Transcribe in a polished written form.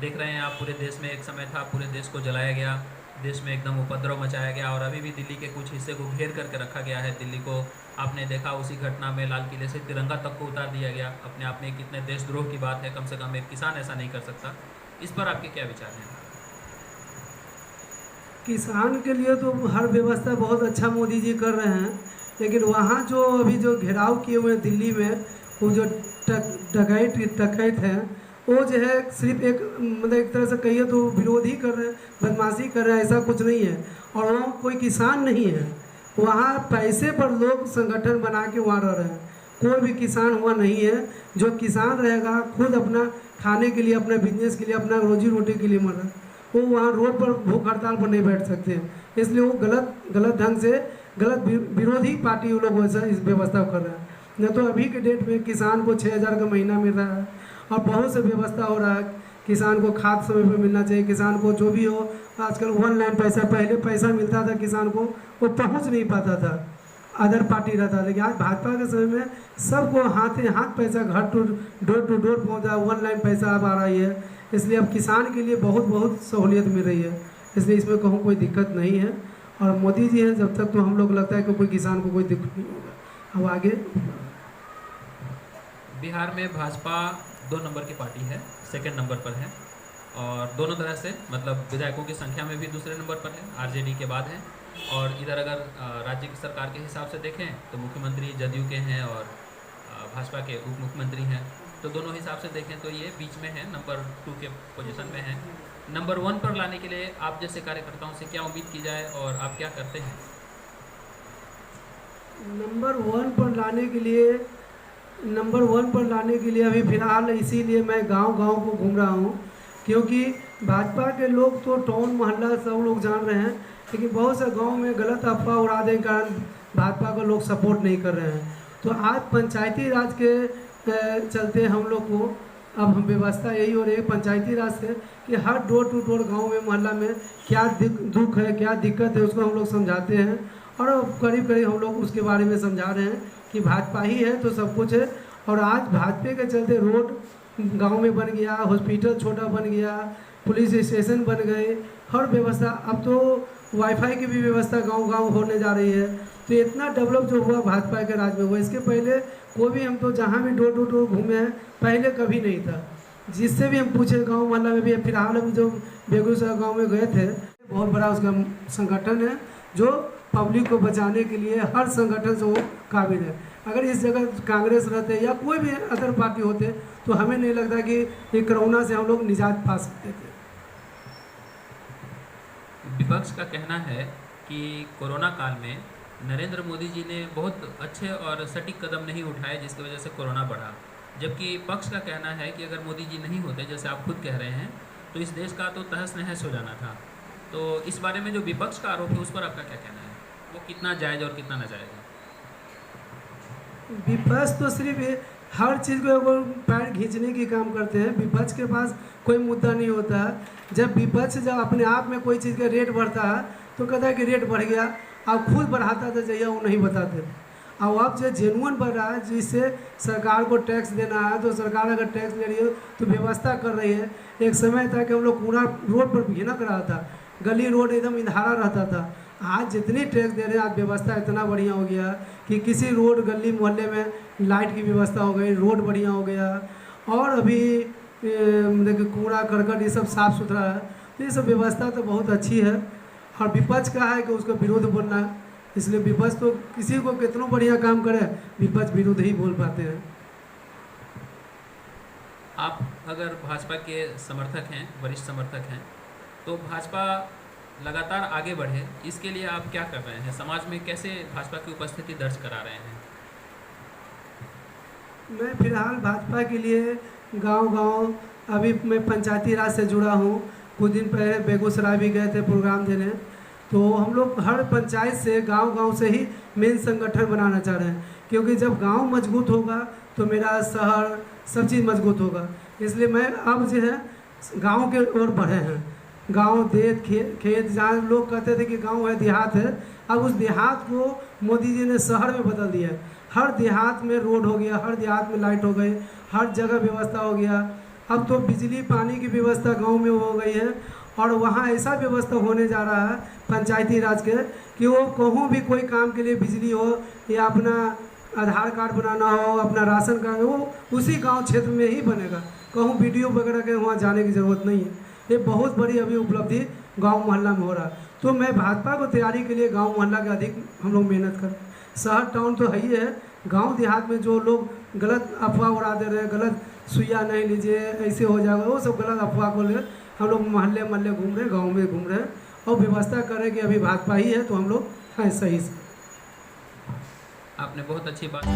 देख रहे हैं आप, पूरे देश में एक समय था, पूरे देश को जलाया गया, देश में एकदम उपद्रव मचाया गया और अभी भी दिल्ली के कुछ हिस्से को घेर करके रखा गया है। दिल्ली को आपने देखा, उसी घटना में लाल किले से तिरंगा तक को उतार दिया गया। अपने आप में कितने देशद्रोह की बात है, कम से कम एक किसान ऐसा नहीं कर सकता। इस पर आपके क्या विचार हैं? किसान के लिए तो हर व्यवस्था बहुत अच्छा मोदी जी कर रहे हैं, लेकिन वहाँ जो अभी जो घेराव किए हुए हैं दिल्ली में, वो जो डकैत डकैत हैं, वो जो है सिर्फ एक मतलब एक तरह से कहिए तो विरोध ही कर रहे हैं, बदमाशी कर रहे हैं, ऐसा कुछ नहीं है। और वहाँ कोई किसान नहीं है, वहाँ पैसे पर लोग संगठन बना के वहाँ रह रहे हैं। कोई भी किसान हुआ नहीं है। जो किसान रहेगा खुद अपना खाने के लिए, अपना बिजनेस के लिए, अपना रोजी रोटी के लिए मर रहा है, वो वहाँ रोड पर भूख हड़ताल पर नहीं बैठ सकते हैं। इसलिए वो गलत गलत ढंग से गलत विरोधी पार्टी वो लोग वैसा इस व्यवस्था कर रहे हैं। नहीं तो अभी के डेट में किसान को 6,000 का महीना मिल रहा है और बहुत से व्यवस्था हो रहा है। किसान को खाद समय पर मिलना चाहिए, किसान को जो भी हो। आजकल ऑनलाइन पैसा, पहले पैसा मिलता था किसान को, वो पहुंच नहीं पाता था, अदर पार्टी रहता था। लेकिन आज भाजपा के समय में सबको हाथ हाथ पैसा घर टू डोर पहुँचा, ऑनलाइन पैसा अब आ रही है। इसलिए अब किसान के लिए बहुत बहुत सहूलियत मिल रही है। इसलिए इसमें कहूँ कोई दिक्कत नहीं है। और मोदी जी हैं जब तक, तो हम लोग लगता है कि कोई किसान को कोई दिक्कत नहीं होगा। अब आगे बिहार में भाजपा 2 नंबर की पार्टी है, सेकंड नंबर पर है, और दोनों तरह से मतलब विधायकों की संख्या में भी दूसरे नंबर पर है, आरजेडी के बाद है। और इधर अगर राज्य की सरकार के हिसाब से देखें तो मुख्यमंत्री जदयू के हैं और भाजपा के उप मुख्यमंत्री हैं। तो दोनों हिसाब से देखें तो ये बीच में है, नंबर 2 के पोजीशन में है। नंबर 1 पर लाने के लिए आप जैसे कार्यकर्ताओं से क्या उम्मीद की जाए और आप क्या करते हैं? नंबर वन पर लाने के लिए नंबर वन पर लाने के लिए अभी फ़िलहाल इसीलिए मैं गांव-गांव को घूम रहा हूं, क्योंकि भाजपा के लोग तो टाउन मोहल्ला सब लोग जान रहे हैं, लेकिन बहुत से गांव में गलत अफवाह उड़ाने के कारण भाजपा को लोग सपोर्ट नहीं कर रहे हैं। तो आज पंचायती राज के चलते हम लोग को अब हम व्यवस्था यही हो रही है पंचायती राज से, कि हर डोर टू डोर गाँव में, मोहल्ला में क्या दुख है, क्या दिक्कत है, उसको हम लोग समझाते हैं। और करीब करीब हम लोग उसके बारे में समझा रहे हैं कि भाजपा ही है तो सब कुछ है। और आज भाजपा के चलते रोड गांव में बन गया, हॉस्पिटल छोटा बन गया, पुलिस स्टेशन बन गए, हर व्यवस्था। अब तो वाईफाई की भी व्यवस्था गांव-गांव होने जा रही है। तो इतना डेवलप जो हुआ भाजपा के राज में हुआ, इसके पहले कोई भी, हम तो जहाँ भी डोर टू डोर घूमे हैं, पहले कभी नहीं था। जिससे भी हम पूछे गाँव मोहल्ला में भी, फिलहाल हम जो बेगूसराय गाँव में गए थे, बहुत बड़ा उसका संगठन है जो पब्लिक को बचाने के लिए हर संगठन से वो काबिल है। अगर इस जगह कांग्रेस रहते या कोई भी अदर पार्टी होते तो हमें नहीं लगता कि ये कोरोना से हम लोग निजात पा सकते थे। विपक्ष का कहना है कि कोरोना काल में नरेंद्र मोदी जी ने बहुत अच्छे और सटीक कदम नहीं उठाए, जिसकी वजह से कोरोना बढ़ा। जबकि पक्ष का कहना है कि अगर मोदी जी नहीं होते, जैसे आप खुद कह रहे हैं, तो इस देश का तो तहस नहस हो जाना था। तो इस बारे में जो विपक्ष का आरोप है उस पर आपका क्या कहना है? वो कितना जायज़ और कितना नाजायज़ है? विपक्ष तो सिर्फ हर चीज़ को वो पैर खींचने की काम करते हैं। विपक्ष के पास कोई मुद्दा नहीं होता है। जब विपक्ष जब अपने आप में कोई चीज़ का रेट बढ़ता है तो कहता है कि रेट बढ़ गया, अब खुद बढ़ाता था चाहिए वो नहीं बताते। और अब जो जेनुअन बढ़ रहा है, जिससे सरकार को टैक्स देना है, तो सरकार अगर टैक्स ले रही है तो व्यवस्था कर रही है। एक समय था कि हम लोग कूड़ा रोड पर भिनक रहा था, गली रोड एकदम इंधारा रहता था। आज जितनी टैक्स दे रहे हैं, आज व्यवस्था इतना बढ़िया हो गया कि किसी रोड गली मोहल्ले में लाइट की व्यवस्था हो गई, रोड बढ़िया हो गया। और अभी देखिए कूड़ा करकट ये सब साफ़ सुथरा है। तो ये सब व्यवस्था तो बहुत अच्छी है। और विपक्ष का है कि उसका विरोध बोलना है, इसलिए विपक्ष तो किसी को कितना बढ़िया काम करे, विपक्ष विरोध ही बोल पाते हैं। आप अगर भाजपा के समर्थक हैं, वरिष्ठ समर्थक हैं, तो भाजपा लगातार आगे बढ़े, इसके लिए आप क्या कर रहे हैं? समाज में कैसे भाजपा की उपस्थिति दर्ज करा रहे हैं? मैं फिलहाल भाजपा के लिए गांव-गांव, अभी मैं पंचायती राज से जुड़ा हूं। कुछ दिन पहले बेगूसराय भी गए थे प्रोग्राम देने। तो हम लोग हर पंचायत से, गांव-गांव से ही मेन संगठन बनाना चाह रहे हैं, क्योंकि जब गांव मजबूत होगा तो मेरा शहर सब चीज़ मजबूत होगा। इसलिए मैं अब जो है गाँव के ओर बढ़े हैं। गांव, देत, खेत जहाँ लोग कहते थे कि गांव है, देहात है, अब उस देहात को मोदी जी ने शहर में बदल दिया है। हर देहात में रोड हो गया, हर देहात में लाइट हो गई, हर जगह व्यवस्था हो गया। अब तो बिजली पानी की व्यवस्था गांव में हो गई है, और वहाँ ऐसा व्यवस्था होने जा रहा है पंचायती राज के कि वो कहूँ भी कोई काम के लिए बिजली हो या अपना आधार कार्ड बनाना हो, अपना राशन कार्ड हो, वो उसी गांव क्षेत्र में ही बनेगा, कहूँ वीडियो वगैरह के वहाँ जाने की ज़रूरत नहीं है। ये बहुत बड़ी अभी उपलब्धि गांव मोहल्ला में हो रहा है। तो मैं भाजपा को तैयारी के लिए गांव मोहल्ला के अधिक हम लोग मेहनत करें। शहर टाउन तो है ही है, गांव देहात में जो लोग गलत अफवाह उड़ा दे रहे हैं, गलत सुइया नहीं लीजिए ऐसे हो जाएगा, वो सब गलत अफवाह को ले हम लोग मोहल्ले मोहल्ले घूम रहे हैं, गाँव में घूम रहे हैं और व्यवस्था करें कि अभी भाजपा ही है तो हम लोग हैं सही से। आपने बहुत अच्छी बात